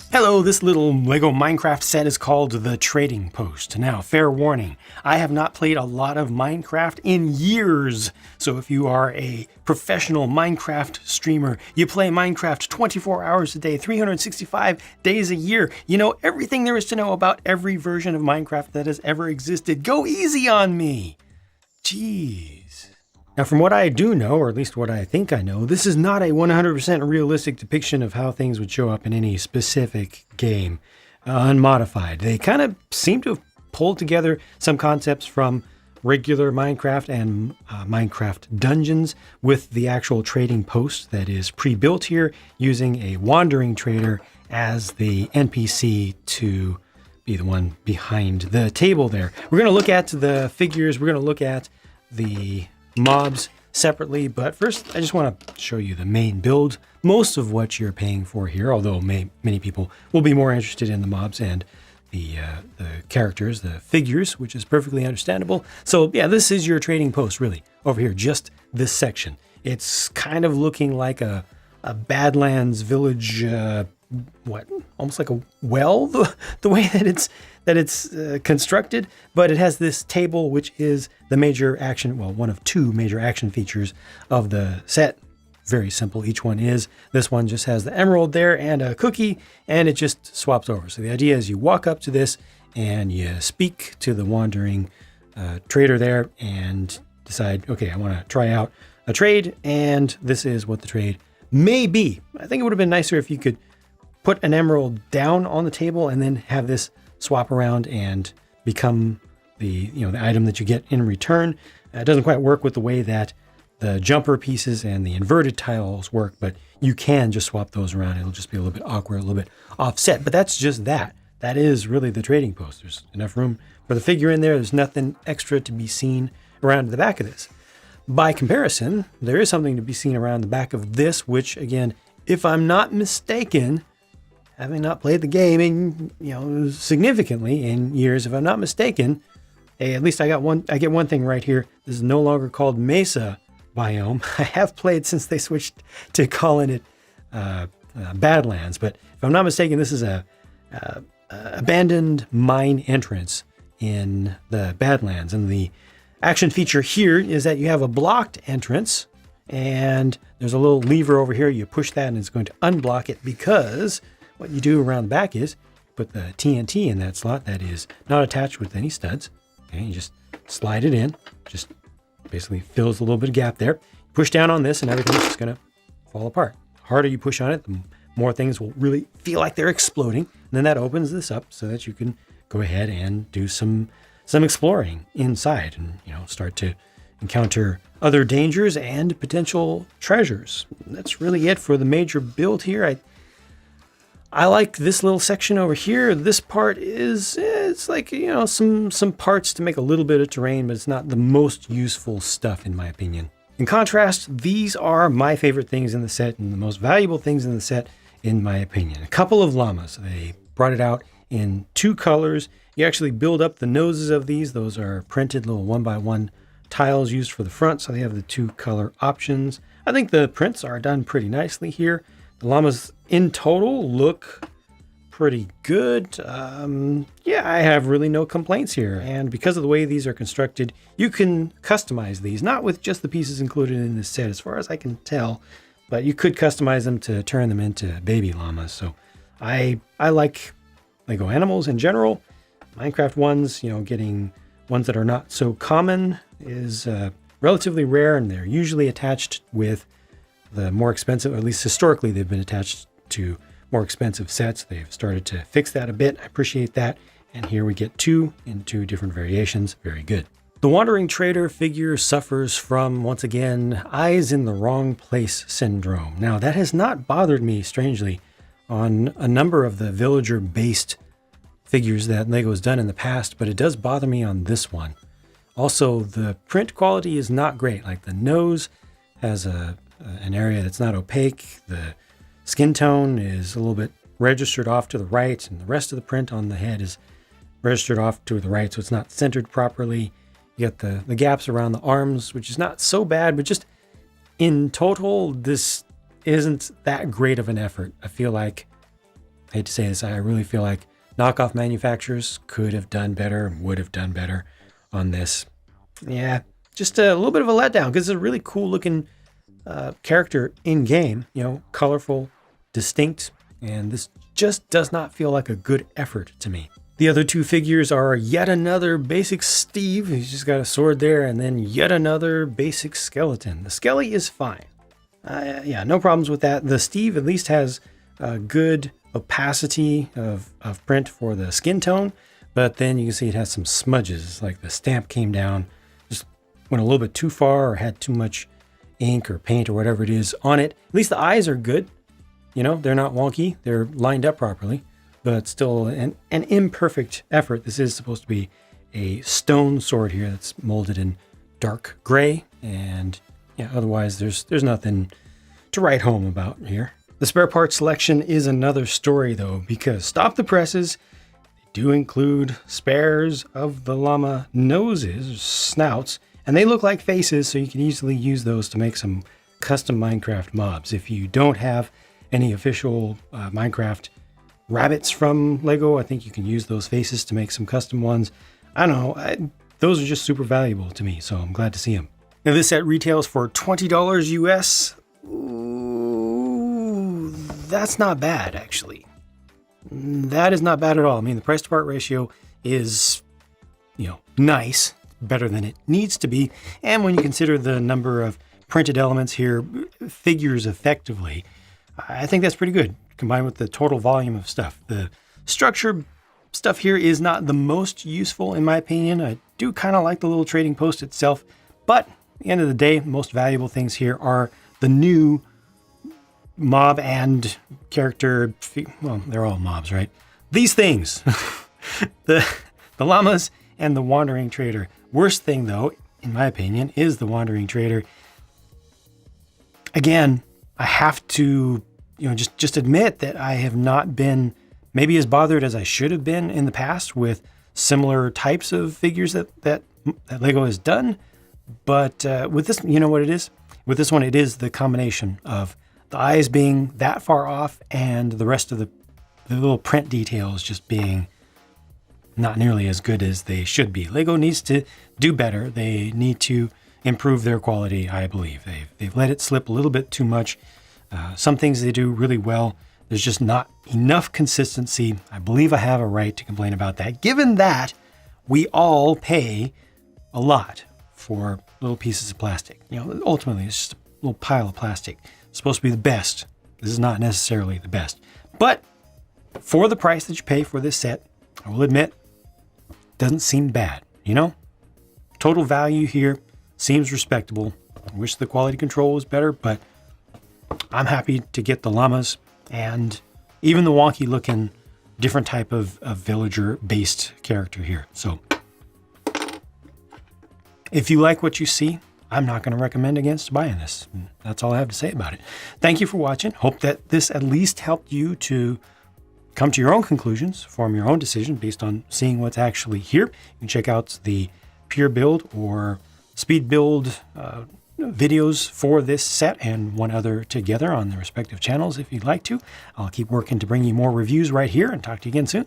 Hello, this little Lego Minecraft set is called the Trading Post. Now, fair warning, I have not played a lot of Minecraft in years. So if you are a professional Minecraft streamer, you play Minecraft 24 hours a day, 365 days a year, you know everything there is to know about every version of Minecraft that has ever existed. Go easy on me. Jeez. Now, from what I do know, or at least what I think I know, this is not a 100% realistic depiction of how things would show up in any specific game, unmodified. They kind of seem to have pulled together some concepts from regular Minecraft and Minecraft dungeons with the actual trading post that is pre-built here, using a wandering trader as the NPC to be the one behind the table there. We're going to look at the figures, we're going to look at the mobs separately, but first I just want to show you the main build, most of what you're paying for here, although many people will be more interested in the mobs and the characters, the figures, which is perfectly understandable. So yeah, this is your trading post really over here, just this section. It's kind of looking like a Badlands village, almost like a well, the way that it's constructed, but it has this table, which is the major action, well, one of two major action features of the set. Very simple, each one is. This one just has the emerald there and a cookie, and it just swaps over. So the idea is you walk up to this and you speak to the wandering trader there and decide, okay, I want to try out a trade, and this is what the trade may be. I think it would have been nicer if you could put an emerald down on the table and then have this swap around and become the item that you get in return. It doesn't quite work with the way that the jumper pieces and the inverted tiles work, but you can just swap those around. It'll just be a little bit awkward, a little bit offset, but that's just that. That is really the trading post. There's enough room for the figure in there. There's nothing extra to be seen around the back of this. By comparison, there is something to be seen around the back of this, which again, if I'm not mistaken, having not played the game in, significantly in years, if I'm not mistaken, hey, at least I get one thing right here. This is no longer called Mesa biome. I have played since they switched to calling it Badlands, but if I'm not mistaken, this is a abandoned mine entrance in the Badlands, and the action feature here is that you have a blocked entrance, and there's a little lever over here. You push that, and it's going to unblock it, because what you do around the back is put the TNT in that slot that is not attached with any studs. Okay, you just slide it in, just basically fills a little bit of gap there. Push down on this and everything's just gonna fall apart. The harder you push on it, the more things will really feel like they're exploding. And then that opens this up so that you can go ahead and do some exploring inside and start to encounter other dangers and potential treasures. That's really it for the major build here. I like this little section over here. This part is, it's like, some parts to make a little bit of terrain, but it's not the most useful stuff in my opinion. In contrast, these are my favorite things in the set and the most valuable things in the set in my opinion. A couple of llamas. They brought it out in two colors. You actually build up the noses of these. Those are printed little 1x1 tiles used for the front, so they have the two color options. I think the prints are done pretty nicely here. The llamas in total look pretty good. Yeah, I have really no complaints here. And because of the way these are constructed, you can customize these, not with just the pieces included in this set, as far as I can tell, but you could customize them to turn them into baby llamas. So I like Lego animals in general. Minecraft ones, getting ones that are not so common is relatively rare, and they're usually attached with the more expensive, or at least historically, they've been attached to more expensive sets. They've started to fix that a bit. I appreciate that. And here we get two in two different variations. Very good. The Wandering Trader figure suffers from, once again, eyes in the wrong place syndrome. Now, that has not bothered me, strangely, on a number of the villager-based figures that LEGO has done in the past, but it does bother me on this one. Also, the print quality is not great. Like, the nose has an area that's not opaque. The skin tone is a little bit registered off to the right, and the rest of the print on the head is registered off to the right, so it's not centered properly. You got the gaps around the arms, which is not so bad, but just in total, this isn't that great of an effort. I feel like I hate to say this, I really feel like knockoff manufacturers could have done better, would have done better on this. Yeah, just a little bit of a letdown because it's a really cool looking character in game, colorful, distinct, and this just does not feel like a good effort to me. The other two figures are yet another basic Steve, he's just got a sword there, and then yet another basic skeleton. The Skelly is fine. Yeah, no problems with that. The Steve at least has a good opacity of print for the skin tone, but then you can see it has some smudges, like the stamp came down, just went a little bit too far or had too much ink or paint or whatever it is on it. At least the eyes are good. They're not wonky. They're lined up properly, but still an imperfect effort. This is supposed to be a stone sword here that's molded in dark gray. And yeah, otherwise there's nothing to write home about here. The spare part selection is another story though, because stop the presses do include spares of the llama noses, snouts, and they look like faces, so you can easily use those to make some custom Minecraft mobs. If you don't have any official Minecraft rabbits from Lego, I think you can use those faces to make some custom ones. I don't know, those are just super valuable to me, so I'm glad to see them. Now this set retails for $20 US. Ooh, that's not bad actually. That is not bad at all. I mean, the price to part ratio is, nice, better than it needs to be. And when you consider the number of printed elements here, figures effectively, I think that's pretty good, combined with the total volume of stuff. The structure stuff here is not the most useful, in my opinion. I do kind of like the little trading post itself, but at the end of the day, the most valuable things here are the new mob and character, well, they're all mobs, right? These things, the llamas and the wandering trader. Worst thing though, in my opinion, is the wandering trader. Again, I have to, just admit that I have not been maybe as bothered as I should have been in the past with similar types of figures that Lego has done. But with this, you know what it is? With this one, it is the combination of the eyes being that far off and the rest of the little print details just being not nearly as good as they should be. Lego needs to do better. They need to improve their quality, I believe. They've let it slip a little bit too much. Some things they do really well. There's just not enough consistency. I believe I have a right to complain about that, given that we all pay a lot for little pieces of plastic. Ultimately, it's just a little pile of plastic. It's supposed to be the best. This is not necessarily the best. But for the price that you pay for this set, I will admit, doesn't seem bad, Total value here seems respectable. I wish the quality control was better, but I'm happy to get the llamas and even the wonky looking different type of villager based character here. So if you like what you see, I'm not going to recommend against buying this. That's all I have to say about it. Thank you for watching. Hope that this at least helped you to come to your own conclusions, form your own decision based on seeing what's actually here. You can check out the pure build or speed build videos for this set and one other together on the respective channels if you'd like to. I'll keep working to bring you more reviews right here and talk to you again soon.